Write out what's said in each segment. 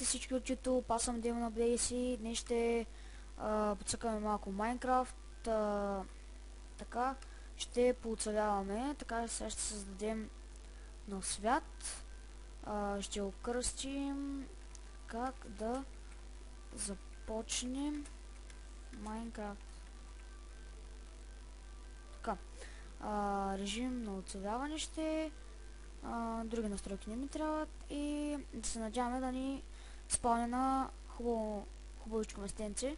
Здравейте всички от YouTube, аз съм Демон Blaze и днес ще подсъкаме малко Майнкрафт. Така, ще пооцеляваме, така сега ще създадем нов свят. Ще го кръстим как да започнем Майнкрафт. Така, режим на оцеляване ще други настройки не ми трябват и да се надяваме да ни спавне на хубавичко местенце.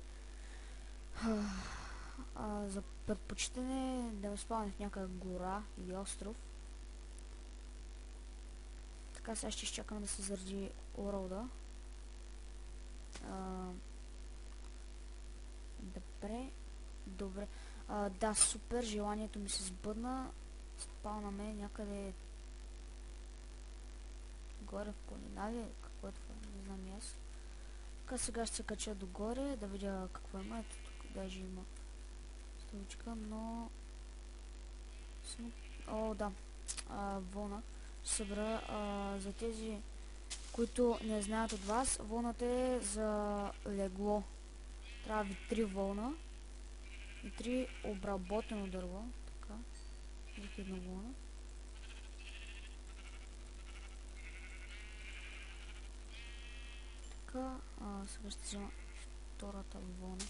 За предпочитане да ме спавне в някаква гора или остров. Така, сега ще изчакаме да се заради урода. Добре. Да, супер, желанието ми се сбъдна. Спавнаме някъде горе в планина, какво е това, не знам и аз. Така, сега ще се кача догоре, да видя какво има. Ето тук даже има столичка, но... О, да, вълна. Ще събера за тези, които не знаят от вас. Вълната е за легло. Трябва ви 3 вълна и 3 обработено дърво. Така, ликвидна вълна. Така, сега ще взема втората вълна.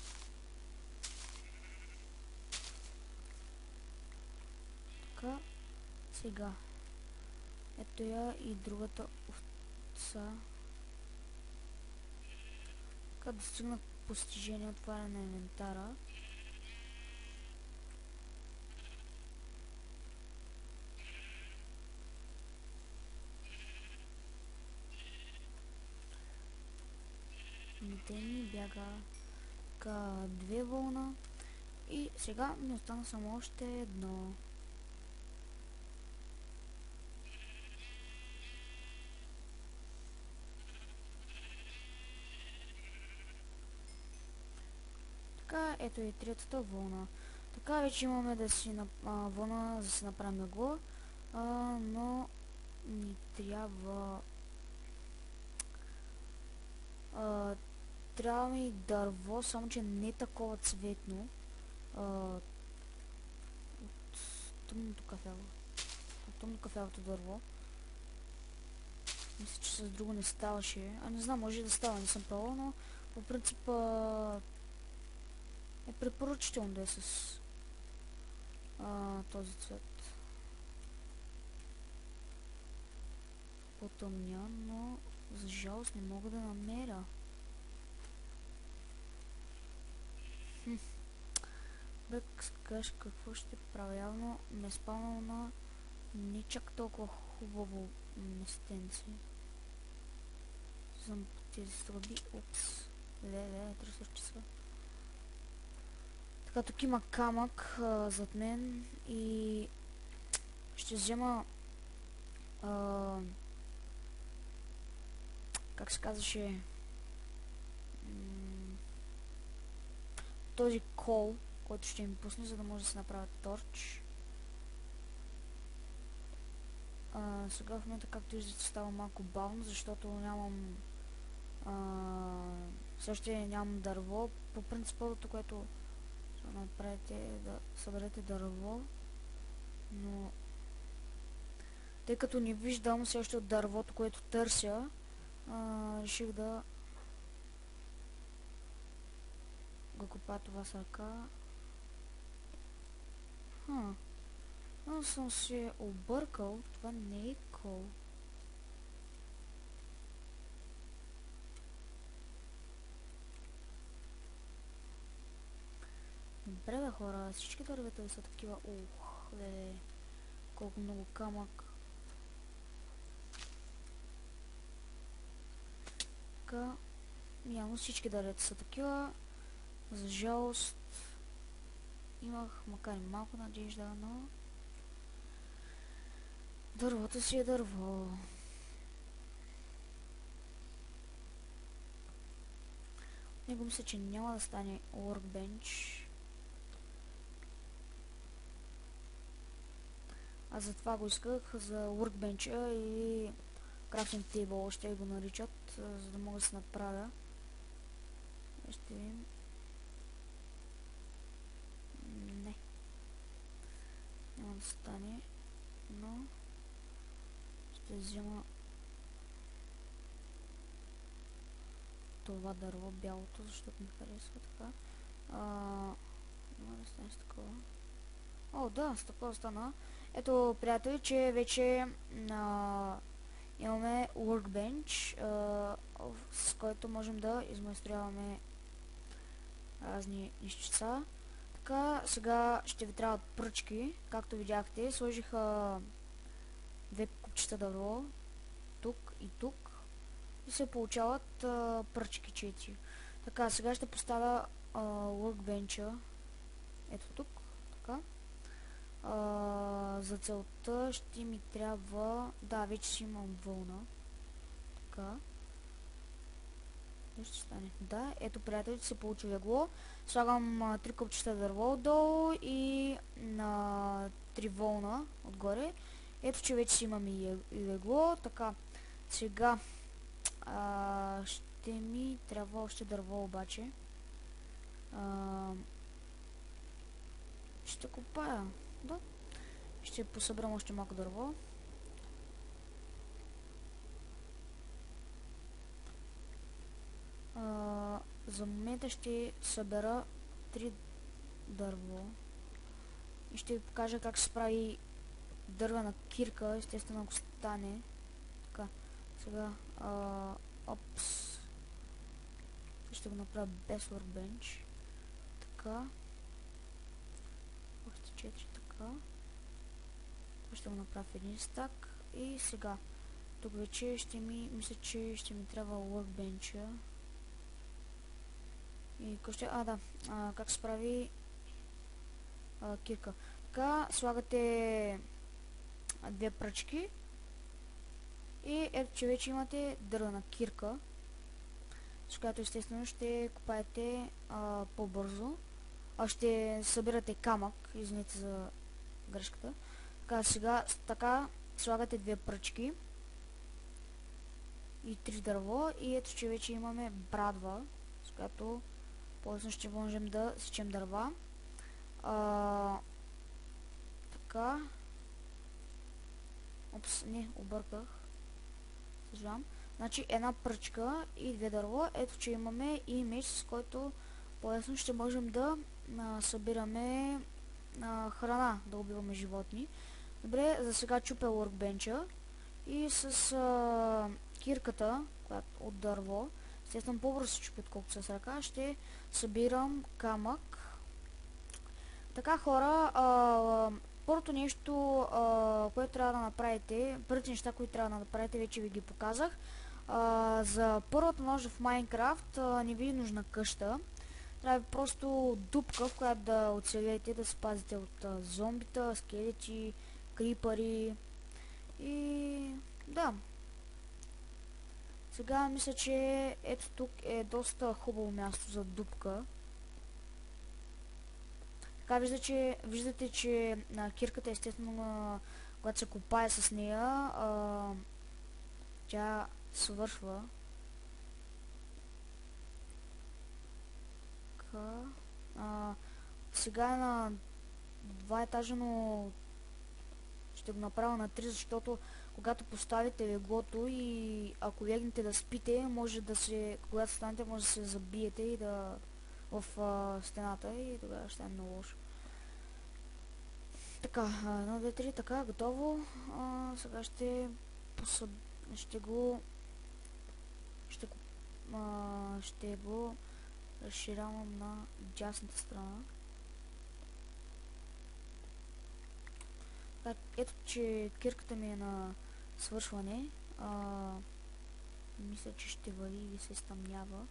Така, сега. Ето я и другата овца. Така, достигнах постижение, отваряне на инвентара. Те ми бяга така 2 вълна и сега ми остана само още едно. Така, ето и третата вълна. Така вече имаме да си вълна, за да си направим легло, но ни трябва трябва ми дърво, само че не такова цветно. От тъмното кафево. От тъмно кафевото дърво. Мисля, че с друго не ставаше. Не знам, може да става, не съм пробвал, но по принцип е препоръчително да е с този цвет. По-тъмня, но за жалост не мога да намеря. Бек, скаш, какво ще правя? Явно ме спавнал на не чак толкова хубаво местенце. Съм тези стълби. Упс. Леле, тръсващи са. Така, тук има камък зад мен и ще взема как се казваше този кол, който ще ми пусне, за да може да се направят торч. Сега в момента, както виждате, става малко бавно, защото нямам все още нямам дърво. По принцип, първото, което ще направите е да съберете дърво, но тъй като не виждам все още от дървото, което търся, реших да го копа това с ръка. Аз съм се объркал, това не е кол. Добре бе, хора, всички дървета са такива. Леле, колко много камък. Така, явно всички дървета са такива. За жалост имах макар и малко надежда, но дървото си е дърво. Него мисля, че няма да стане workbench. Аз затова го исках за workbench и крафтинг тейбъл ще го наричат, за да мога да се направя. Ще видим. Не. Няма да стане, но ще взема това дърво, бялото, защото ми харесва така. Няма да стане с такова. О, да, с такова стана. Ето, приятели, че вече имаме workbench, с който можем да измайсторяваме разни нещица. Така, сега ще ви трябват пръчки. Както видяхте, сложих две купчета дърво, тук и тук, и се получават пръчки 4. Така, сега ще поставя workbench-а ето тук, така. За целта ще ми трябва... Да, вече си имам вълна. Така. Ще стане. Да, ето, приятели, се получи легло. Слагам 3 купчета дърво отдолу и на 3 вълна отгоре. Ето, че вече си имам и легло. Така, сега ще ми трябва още дърво обаче. Ще копая. Да. Ще посъбрам още малко дърво. За момента ще събера 3 дърво. И ще ви покажа как се прави дървена кирка, естествено ако стане. Така, сега опс. Ще го направя без workbench. Така. Още 4, така. Ще го направя в един стак. И сега. Тук вече ще ми, мисля, че ще ми трябва workbench-а. И ще, да, как се прави кирка. Така, слагате две пръчки. И ето, че вече имате дървена кирка, с която естествено ще копаете по-бързо. Ще събирате камък, извинете за грешката. Така, сега така слагате две пръчки и 3 дърво и ето, че вече имаме брадва, с която по-лесно ще можем да сечем дърва. Така. Опс, не, обърках. Съжалявам. Значи една пръчка и 2 дърво. Ето, че имаме и меч, с който по-лесно ще можем да събираме храна, да убиваме животни. Добре, за сега чупя workbench-а и с кирката, която от дърво, естествено по-бързо се чупи, отколкото с ръка, ще събирам камък. Така, хора, първото нещо, което трябва да направите, първите неща, които трябва да направите, вече ви ги показах. За първата нощ в Майнкрафт не ви е нужна къща. Трябва просто дупка, в която да оцелеете, да се пазите от зомбита, скелети, крипъри и да. Сега мисля, че ето тук е доста хубаво място за дупка. Така виждате, че кирката естествено, когато се копае с нея, тя свършва. Сега е на 2 етажа, но ще го направя на 3, защото когато поставите леглото и ако легнете да спите, може да се, когато станете, може да се забиете и да в стената и тогава ще е много лошо. Така, 1, 2, 3, така, готово. Сега ще го разширявам на дясната страна. Так, ето, че кирката ми е на свършване. Мисля, че ще вали или се стъмнява.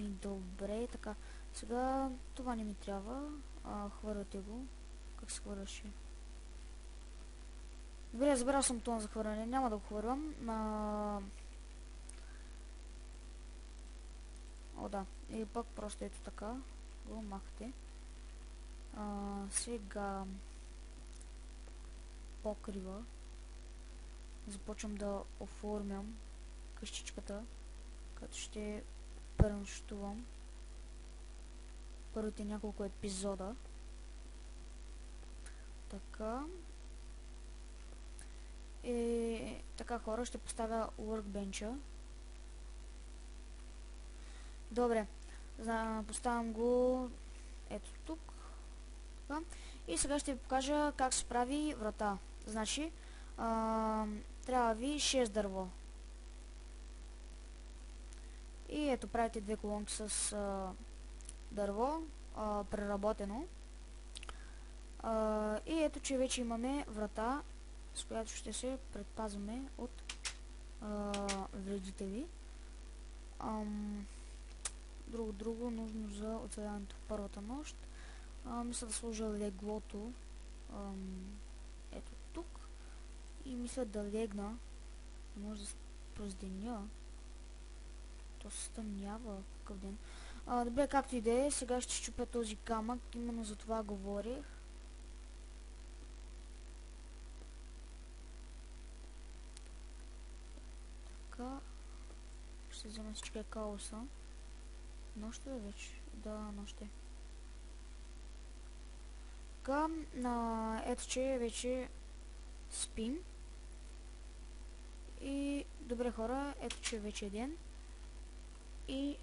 Добре, така. Сега това не ми трябва. Хвърляте го. Как се хвърляше? Добре, забрал съм това за хвърляне. Няма да го хвърлям. О, да. И пък просто ето така. Го махате. Сега покрива. започвам да оформям къщичката, като ще пренощувам първите няколко епизода. Така. И така, хора, ще поставя workbench-а. Добре. Поставям го ето тук. Така. И сега ще ви покажа как се прави врата. Значи, трябва ви 6 дърво. И ето, правите две колонки с дърво, преработено. И ето, че вече имаме врата, с която ще се предпазваме от вредители. Друго нужно за оцеляването в първата нощ. Мисля да сложа леглото ето тук. И мисля да легна. Може да през деня. То се стъмнява какъв ден. Добре, както и да е, сега ще щупя този камък. Именно за това говорих. Така. Ще взема всички каоса. Нощ е вече? Да, нощ е. Така, ето че вече спим. И добре, хора, ето че вече е ден. И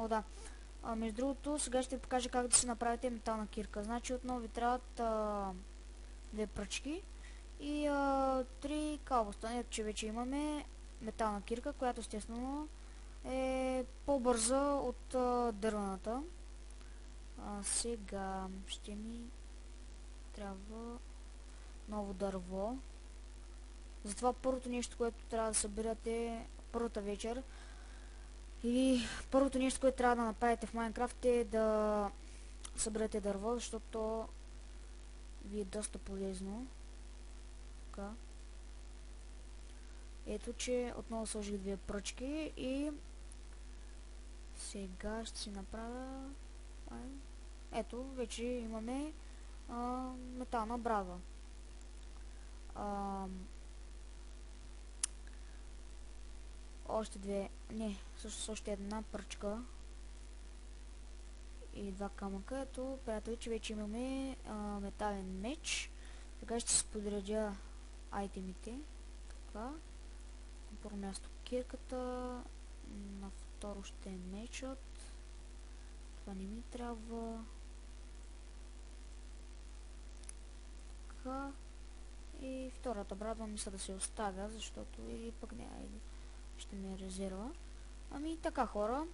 да. Между другото, сега ще ви покажа как да си направите метална кирка. Значи отново ви трябват две пръчки и 3 кабелстона. Ето че вече имаме метална кирка, която естествено е по-бърза от дървената. Сега ще ми трябва ново дърво. Затова първото нещо, което трябва да събирате първата вечер, или първото нещо, което трябва да направите в Майнкрафт, е да съберете дърво, защото ви е доста полезно. Така. Ето, че отново сложих две пръчки и сега ще си направя... Ето, вече имаме метална брава. Още две... Не, всъщност още една пръчка и два камъка. Ето, приятели, че вече имаме метален меч. Сега ще си подредя айтемите. Така. На първо място кирката. На второ ще е мечът. Това не ми трябва. Така. И втората брадва мисля да се оставя, защото или пък не, айде. Ще ми е резерва. Ами така, хора.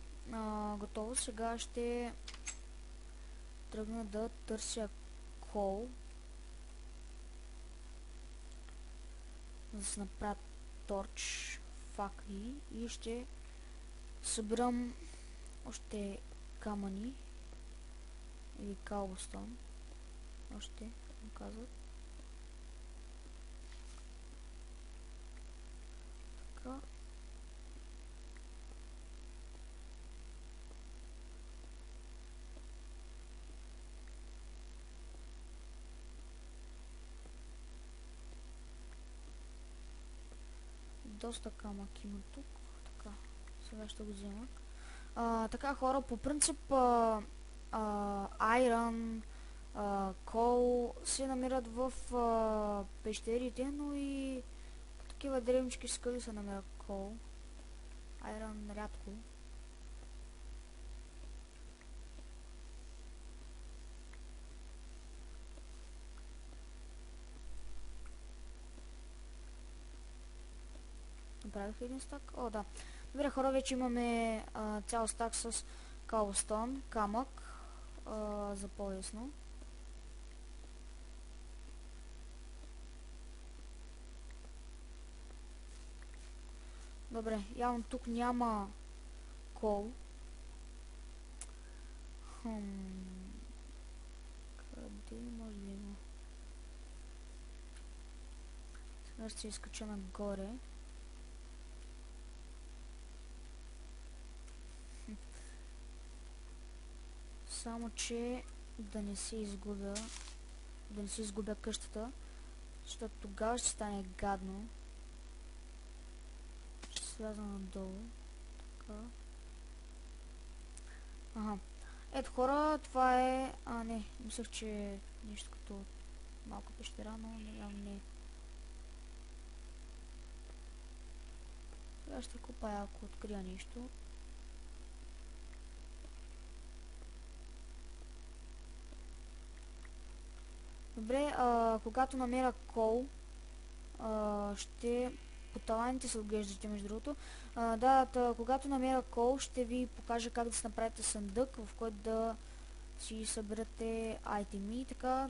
Готово. Сега ще тръгна да търся кол. Да се направят торч, факли и ще събирам още камъни или каблстон. Още, му казват. Така. Доста камък има тук. Така, сега ще го взема. Така, хора, по принцип Iron, кол се намират в пещерите, но и такива древнички скали се намират кол. Iron рядко. Направих един стак? О, да. Добре, хора, вече имаме цял стак с каблстон, камък, за по-лесно. Добре, явно тук няма кол. Къде може да има? Сега ще се изкача нагоре. Само че да не се изгубя къщата, защото тогава ще стане гадно. Ще сляза надолу. Така. Ага. Ето хора, това е... не, мислех, че е нещо като малка пещера, но не е. Сега ще копая, ако открия нещо. Добре, когато намеря кол, ще... По талантите се отглеждате, между другото. Когато намеря кол, ще ви покажа как да си направите съндък, в който да си съберете айтеми. Така,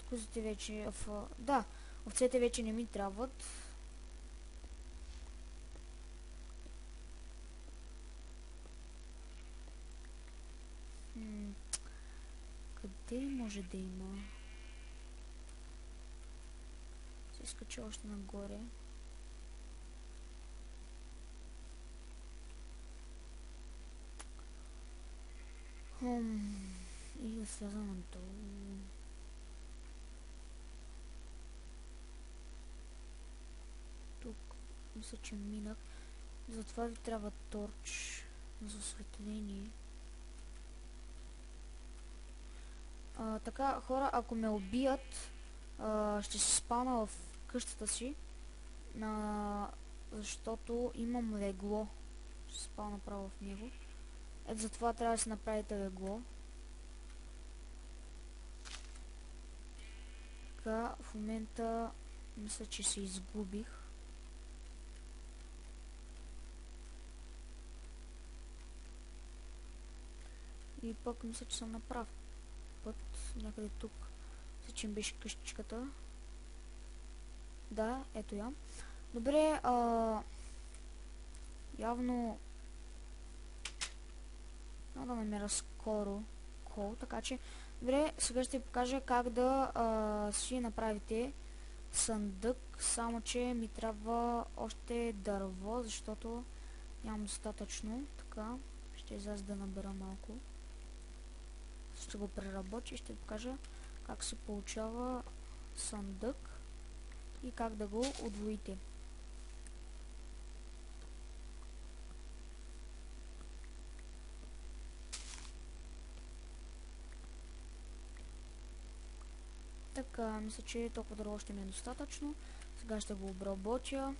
козите вече... овцете вече не ми трябват. Къде може да има? Се изкача още нагоре. И да сляза надолу. Тук мисля, че минах. Затова ви трябва торч за осветление. Така, хора, ако ме убият, ще се спана в къщата си, защото имам легло. Ще се спана направо в него. Ето затова трябва да си направите легло. Така, в момента мисля, че се изгубих. И пък мисля, че съм на прав път. Някъде тук. Мисля, че им беше къщичката. Да, ето я. Добре, явно няма да намеря скоро кол, така че добре, сега ще ви покажа как да си направите съндък, само че ми трябва още дърво, защото нямам достатъчно. Така, ще изляза да набера малко. Ще го преработя и ще ви покажа как се получава съндък и как да го удвоите. Така, мисля, че толкова дърво ще ми е достатъчно. Сега ще го обработя.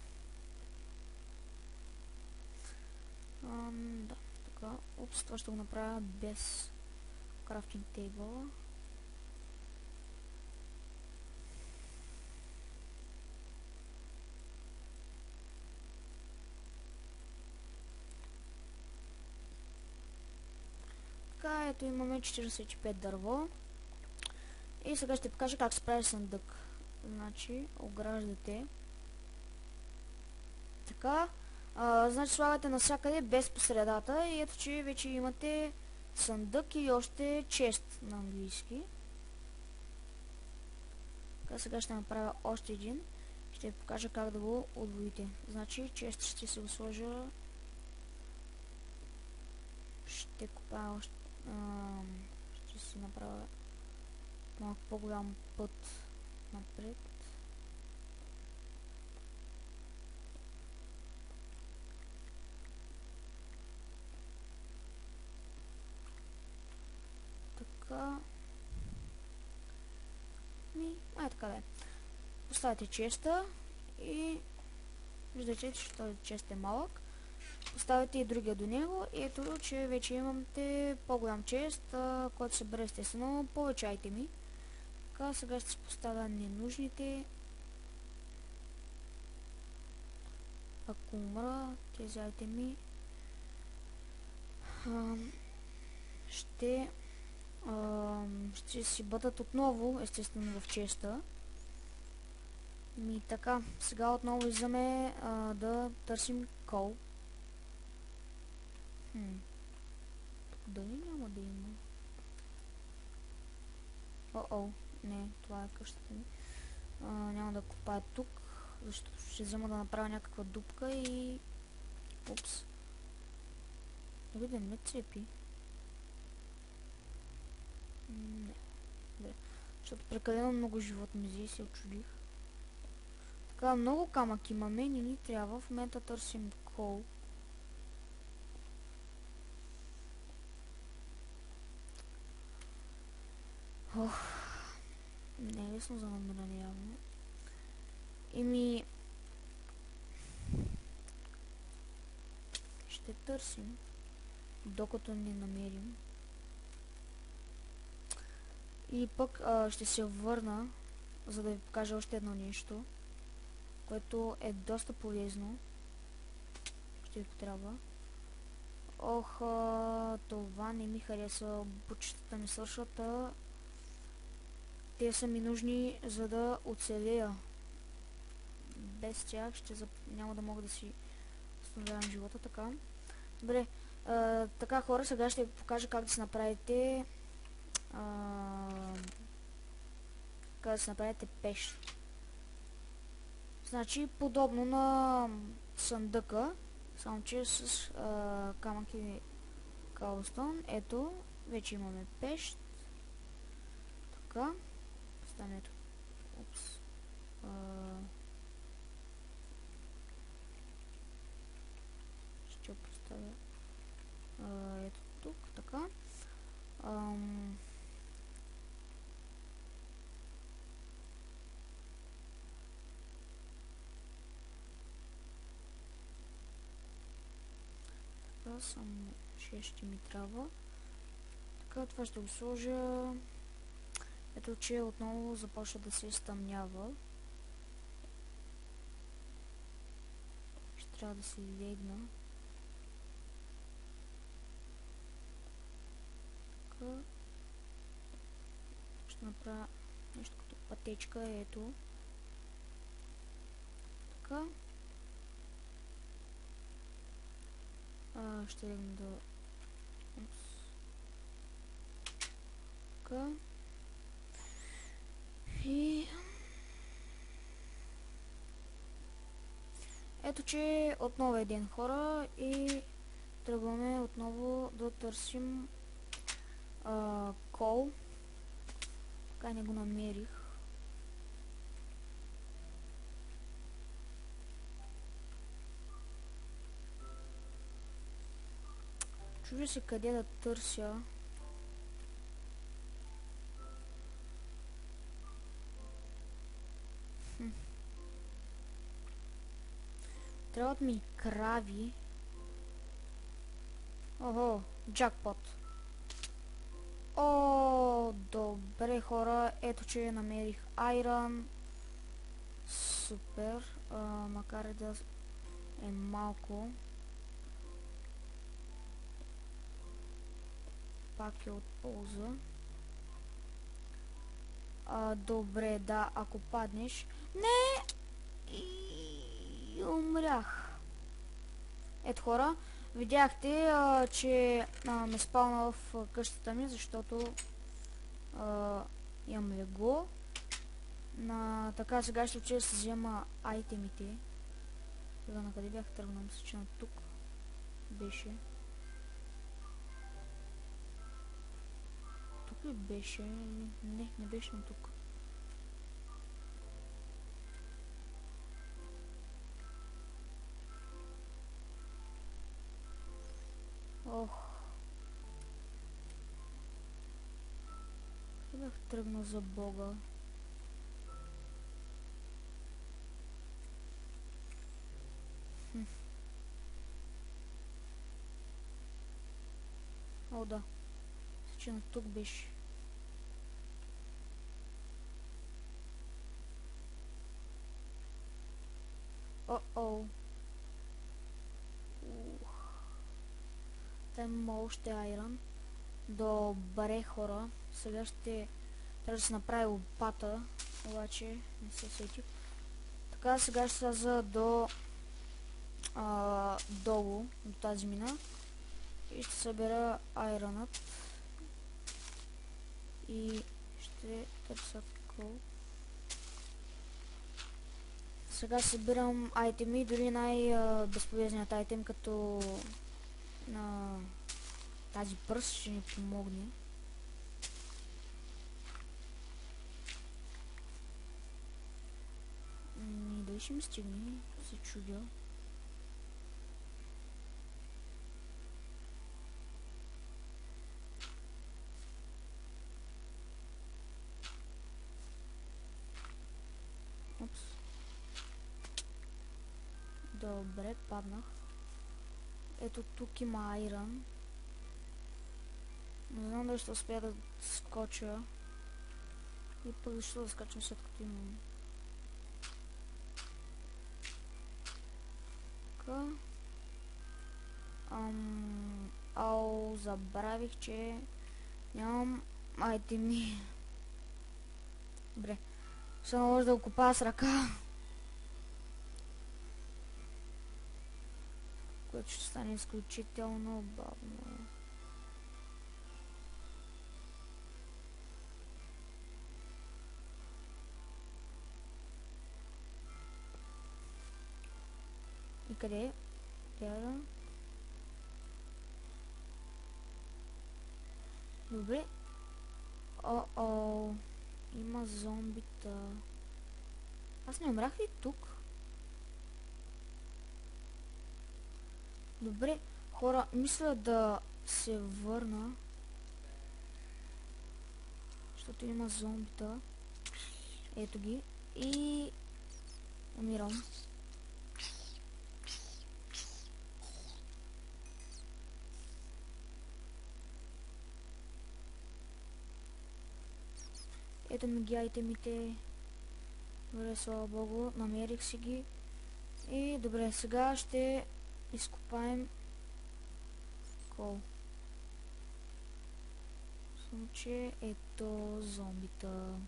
Да, така. Упс, това ще го направя без крафтинг тейбъл. Така, ето имаме 45 дърво. И сега ще покажа как се прави съндък. Значи, ограждате. Така. Значи слагате навсякъде без посредата и ето, че вече имате съндък и още чест на английски. Така, сега ще направя още един. Ще ви покажа как да го удвоите. Значи, чест ще се го сложа. Ще купая още. Ще си направя малко по-голям път напред. Така. Така да е. Поставяте честа и виждате, че този чест е малък. Поставяте и другия до него и ето, че вече имате по-голям чест, който се събере естествено повече айтеми. Така, сега ще поставя ненужните. Ако умра, тези айтеми ще си бъдат отново естествено в честа. И така, сега отново излизаме да търсим кол. Дали няма да има? Не, това е къщата ми. Няма да копая тук, защото ще взема да направя някаква дупка и... Упс. Дали да не ме цепи? Не. Добре. Защото прекалено много животни зи се очудих. Така, много камък имаме, не ни трябва. В момента търсим кол. Ох, не е лесно за намиране явно. Ще търсим, докато не намерим. Или пък ще се върна, за да ви покажа още едно нещо, което е доста полезно. Ще ви трябва. Ох, това не ми хареса. Бучетата ми свършват, те са ми нужни, за да оцелея. Без тях няма да мога да си възстановявам живота, така. Добре, така хора, сега ще ви покажа как да си направите пещ. Значи, подобно на съндъка, само че с камък и каблстон. Ето, вече имаме пещ. Така. Поставяме ето. Упс. Ще поставя ето тук, така. Така, само 6 ще ми трябва. Така, това ще го сложа. Ето, че отново започва да се стъмнява. Ще трябва да се легна. Така. Ще направя нещо като пътечка, ето. Така. Ще легна да... Така. И... Ето, че отново е ден, хора, и тръгваме отново да търсим кол. Така не го намерих. Чужда се къде да търся. Трябват ми крави. Охо, джакпот. О, добре, хора, ето че намерих айрон. Супер, макар и да е малко. Пак е от полза. Добре, да, ако паднеш... Не! И умрях. Ето, хора, видяхте, че ме спална в къщата ми, защото имам легло. Така, сега ще уча да се взема айтемите. Сега на къде бях тръгнал? Мисля, че на тук беше. Тук ли беше? Не беше на тук. Ох. Къде бях тръгнал за Бога? О, да. Че на тук беше. О-о. Та има още айрон. Добре, хора. Сега ще трябва да се направи лопата. Обаче не се сетих. Така, сега ще сляза до долу, до тази мина. И ще събера айронът. И ще търся кол. Сега събирам айтеми, дори най-безполезният айтем, като на тази пръст ще ни помогне. Дали ще ми стигне? Се чудя. Опс. Добре, паднах. Ето тук има айрън. Не знам дали ще успея да скоча. И пък защо да скачам след като имам. Така. Ау, забравих, че нямам айтеми. Добре. Ще наложи да го копая с ръка. Което ще стане изключително бавно. И къде? Трябва. Добре. О-о. Има зомбита. Аз не умрях ли тук? Добре, хора, мисля да се върна. Защото има зомбита. Ето ги. И умирам. Ето ми ги айтемите. Добре, слава богу, намерих си ги. И добре, сега ще изкопаем кол. Само че ето зомбита.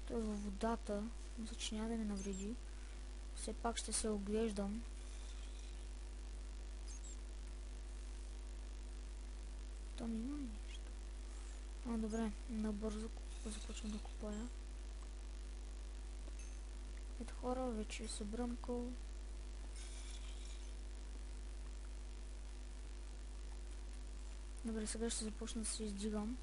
Той е във водата. Мисля, че няма да ми навреди. Все пак ще се оглеждам. Там има нещо. Добре, набързо започвам да купая. Ето хора, вече събрам кол. Добре, сега ще започна да се издигам.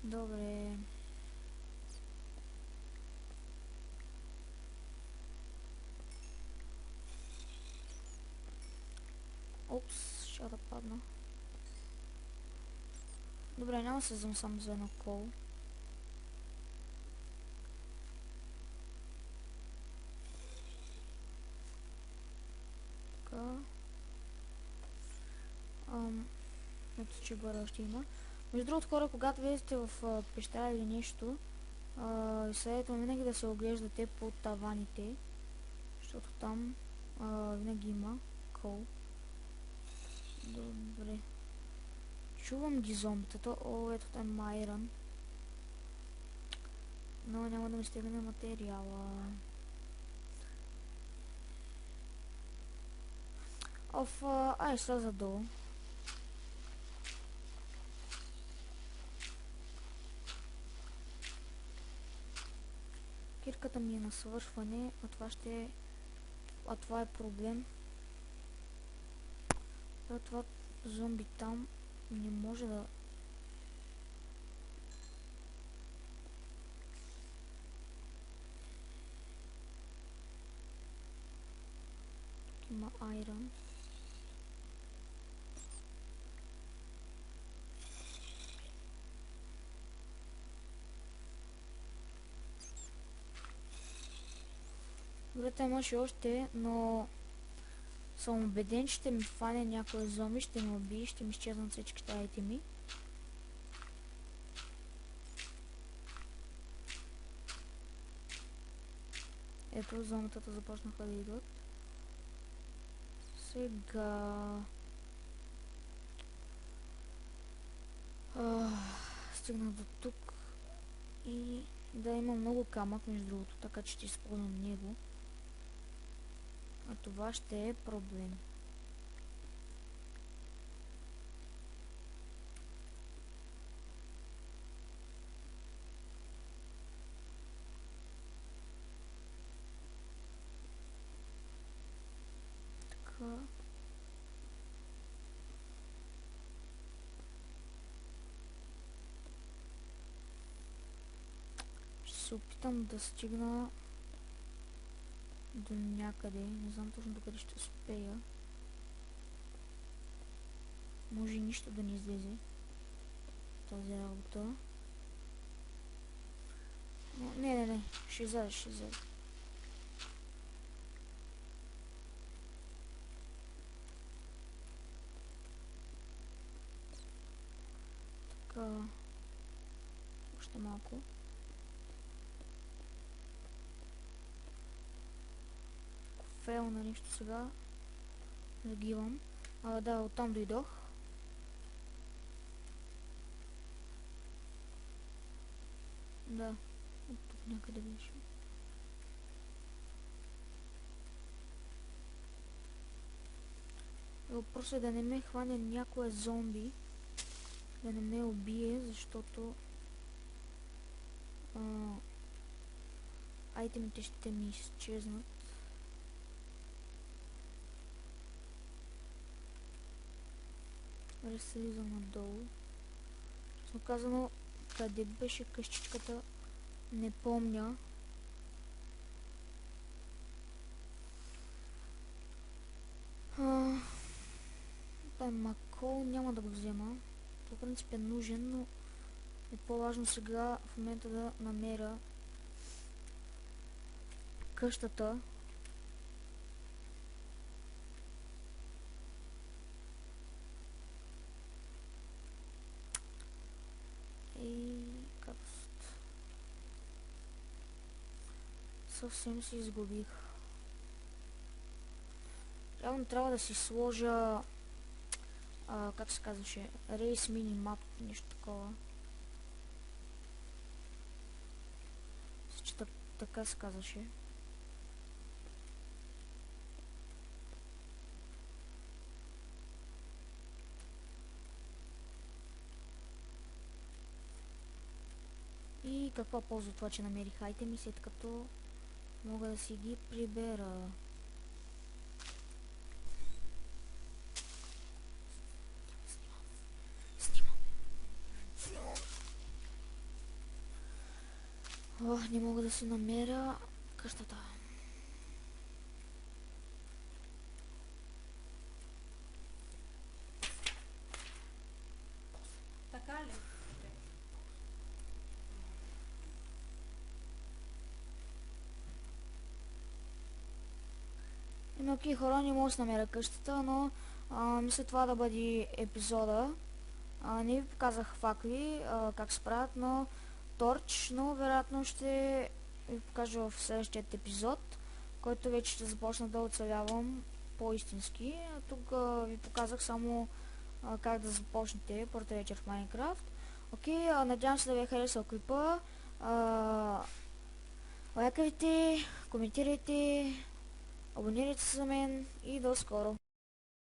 Добре. Опс, ще да падна. Добре, няма да се взем само за едно кол. Така. Ето, че горе още има. Между другото, хора, когато влезете в пещера или нещо, съветвам винаги да се оглеждате по таваните, защото там винаги има кол. Добре. Чувам ги зомбитата. О, ето там айрън. Но няма да ми стигне материала. Ай, сляза долу. Кирката ми е на свършване, а това е проблем. Това зомби там не може да... Тук има айрон. Добре, там имаше още, но съм убеден, че ще ми фане някой зомби, ще ме убие, ще ми изчезнат всички айтеми. Ето, зомбитата започнаха да идват. Сега... стигнах до тук. И да, има много камък, между другото, така че ще използвам него. А това ще е проблем. Така. се опитам да стигна до някъде. Не знам точно докъде ще успея. Може и нищо да не излезе тази работа. Но, не. Ще излезе. Така. Още малко. Фейл на нещо сега. Загивам. Да, оттам дойдох. Да. От тук някъде беше. Въпросът е да не ме хване някоя зомби. Да не ме убие, защото айтемите ще ми изчезнат. Слизам надолу. Честно казано, къде беше къщичката, не помня. Макол няма да го взема. По принцип е нужен, но е по-важно сега в момента да намеря къщата. И капст. Съвсем се изгубих. Явно трябва да си сложа как се казваше, рейс минимап, нещо такова. Така се казваше. И каква полза това, че намерих айтеми, след като мога да си ги прибера. Не мога да си намеря къщата. Така ли? Окей, хора, не мога да си намеря къщата, но мисля това да бъде епизода. Не ви показах факли, как се правят, но торч, но вероятно ще ви покажа в следващия епизод, който вече ще започна да оцелявам по-истински. Тук ви показах само как да започнете първата вечер в Майнкрафт. Окей, надявам се да ви е харесал клипа. Лайкайте, коментирайте, абонирайте се за мен и до скоро!